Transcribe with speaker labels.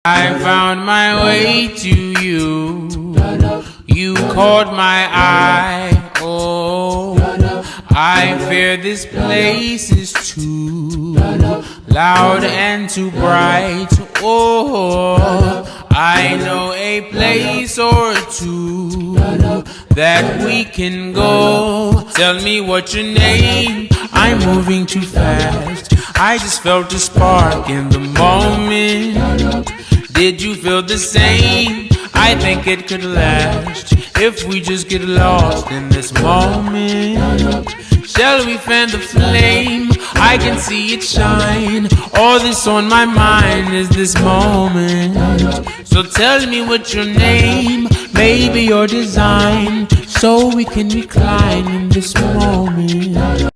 Speaker 1: I found my way to you. You caught my eye. Oh, I fear this place is too loud and too bright. Oh, I know a place or two that we can go. Tell me what's your name. I'm moving too fast. I just felt a spark in the moment. Did you feel the same? I think it could last if we just get lost in this moment. Shall we fan the flame? I can see it shine. All this on my mind is this moment. So tell me what's your name, maybe your design, so we can recline in this moment.